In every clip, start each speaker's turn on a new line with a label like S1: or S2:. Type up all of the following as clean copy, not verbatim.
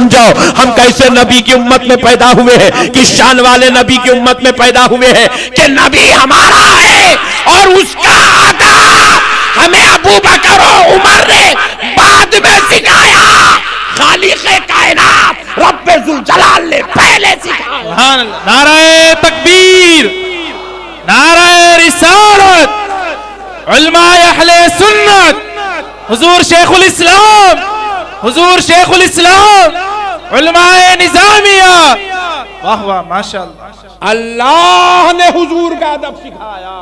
S1: سمجھاؤ ہم کیسے نبی کی امت میں پیدا ہوئے ہیں، کس شان والے نبی کی امت میں پیدا ہوئے ہیں کہ نبی ہمارا ہے اور اس کا آداب ہمیں ابو بکر و عمر نے بعد میں سکھایا، خالق کائنات رب ذوالجلال نے پہلے سکھایا۔
S2: سبحان اللہ۔ نعرہ تکبیر، نعرہ رسالت، علماء اہل سنت، حضور شیخ الاسلام، حضور شیخ الاسلام، علماء نظامیہ، واہ واہ ماشاءاللہ۔
S1: اللہ نے حضور کا ادب سکھایا،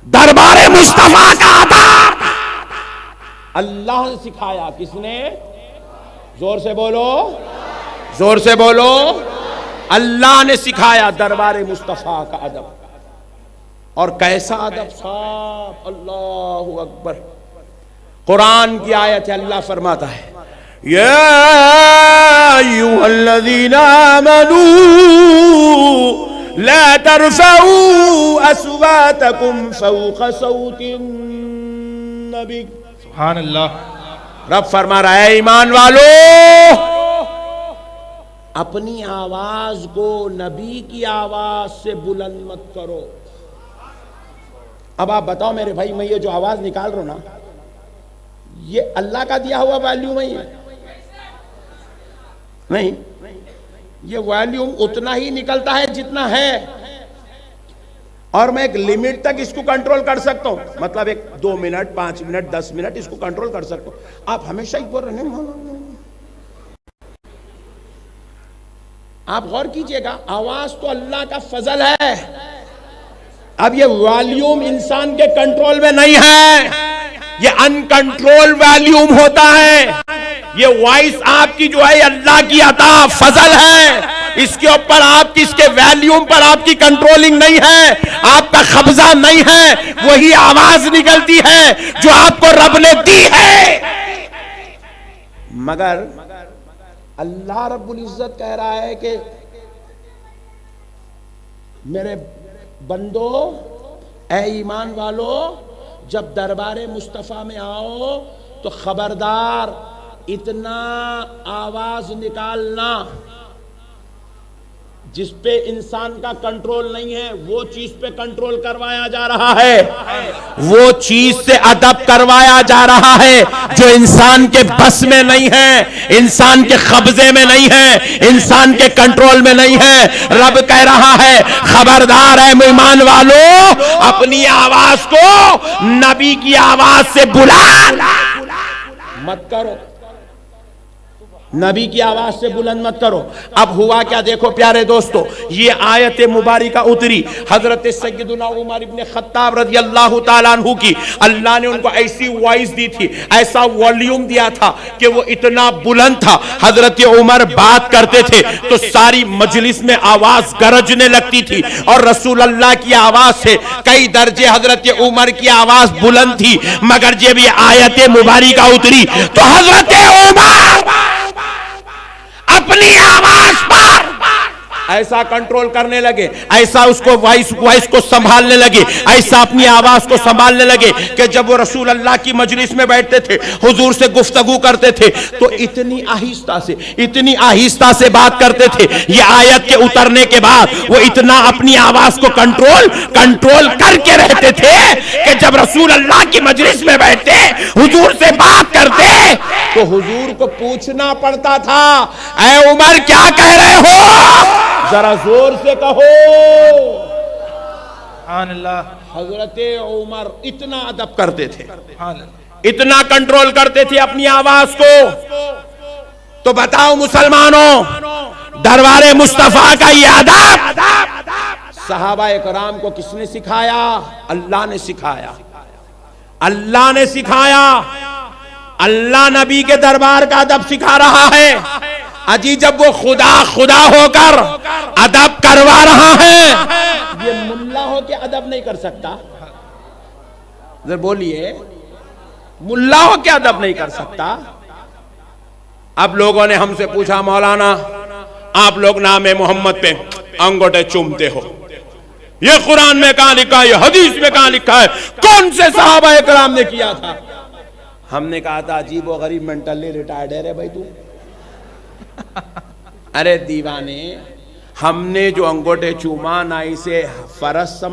S1: دربار مصطفیٰ کا ادب اللہ نے سکھایا۔ کس نے؟ زور سے بولو، زور سے بولو، اللہ نے سکھایا دربار مصطفیٰ کا ادب۔ اور کیسا ادب صاحب، اللہ اکبر۔ قرآن کی آیت ہے، اللہ فرماتا ہے یا ایھا الذین آمنوا لا ترفعوا اصواتکم فوق صوت النبی۔
S2: سبحان اللہ۔
S1: رب فرما رہا ہے ایمان والو اپنی آواز کو نبی کی آواز سے بلند مت کرو۔ اب آپ بتاؤ میرے بھائی، میں یہ جو آواز نکال رہا ہوں نا، یہ اللہ کا دیا ہوا ویلیوم ہے؟ نہیں، یہ ویلیوم اتنا ہی نکلتا ہے جتنا ہے، اور میں ایک لیمٹ تک اس کو کنٹرول کر سکتا ہوں، مطلب ایک 2 منٹ 5 منٹ 10 منٹ اس کو کنٹرول کر سکتا ہوں۔ آپ ہمیشہ ہی بول رہے ہیں، آپ غور کیجئے گا، آواز تو اللہ کا فضل ہے، اب یہ والیوم انسان کے کنٹرول میں نہیں ہے، یہ ان کنٹرول والیوم ہوتا ہے۔ یہ وائس آپ کی جو ہے اللہ کی عطا فضل ہے، اس کے اوپر آپ کی، اس کے ویلیوم پر آپ کی کنٹرولنگ نہیں ہے، آپ کا قبضہ نہیں ہے، وہی آواز نکلتی ہے جو آپ کو رب نے دی ہے۔ مگر اللہ رب العزت کہہ رہا ہے کہ میرے بندو، اے ایمان والو، جب دربار مصطفیٰ میں آؤ تو خبردار اتنا آواز نکالنا جس پہ انسان کا کنٹرول نہیں ہے، وہ چیز پہ کنٹرول کروایا جا رہا ہے، وہ چیز سے ادب کروایا جا رہا ہے جو انسان کے بس میں نہیں ہے، انسان کے قبضے میں نہیں ہے، انسان کے کنٹرول میں نہیں ہے۔ رب کہہ رہا ہے خبردار ہے ایمان والو، اپنی آواز کو نبی کی آواز سے بلند مت کرو، نبی کی آواز سے بلند مت کرو۔ اب ہوا کیا دیکھو پیارے دوستو، یہ آیت مبارکہ اتری حضرت سیدنا عمر ابن خطاب رضی اللہ تعالیٰ عنہ کی، اللہ نے ان کو ایسی وائس دی تھی، ایسا والیوم دیا تھا کہ وہ اتنا بلند تھا، حضرت عمر بات کرتے تھے تو ساری مجلس میں آواز گرجنے لگتی تھی، اور رسول اللہ کی آواز سے کئی درجے حضرت عمر کی آواز بلند تھی۔ مگر جب یہ آیت مبارکہ اتری تو حضرت عمر اپنی آواز پر ایسا کنٹرول کرنے لگے، ایسا اس کو وائس کو سنبھالنے لگے، ایسا اپنی آواز کو سنبھالنے لگے کہ جب وہ رسول اللہ کی مجلس میں بیٹھتے تھے، حضور سے گفتگو کرتے تھے تو اتنی آہستہ سے بات کرتے تھے۔ یہ آیت کے اترنے کے بعد وہ اتنا اپنی آواز کو کنٹرول کر کے رہتے تھے کہ جب رسول اللہ کی مجلس میں بیٹھتے، حضور سے بات کرتے تو حضور کو پوچھنا پڑتا تھا، اے عمر کیا کہہ رہے ہو؟ ذرا زور سے کہو۔
S2: سبحان اللہ۔
S1: حضرت عمر اتنا ادب کرتے تھے، اتنا کنٹرول کرتے تھے اپنی آواز کو۔ تو بتاؤ مسلمانوں، دربار مصطفیٰ کا یہ ادب صحابہ کرام کو کس نے سکھایا؟ اللہ نے سکھایا، اللہ نے سکھایا۔ اللہ نبی کے دربار کا ادب سکھا رہا ہے۔ اجی جب وہ خدا ہو کر ادب کروا رہا ہے، یہ ملا ہو کے ادب نہیں کر سکتا؟ ذرا بولیے، ملا ہو کے ادب نہیں کر سکتا؟ اب لوگوں نے ہم سے پوچھا، مولانا آپ لوگ نام محمد پہ انگوٹھے چومتے ہو، یہ قرآن میں کہاں لکھا ہے، یہ حدیث میں کہاں لکھا ہے، کون سے صحابہ کرام نے کیا تھا؟ ہم نے کہا تھا عجیب و غریب مینٹلی ریٹائرڈ ہے رے بھائی تو، ارے دیوانے، ہم نے جو انگوٹھے چوما نائی سے فرض سمجھ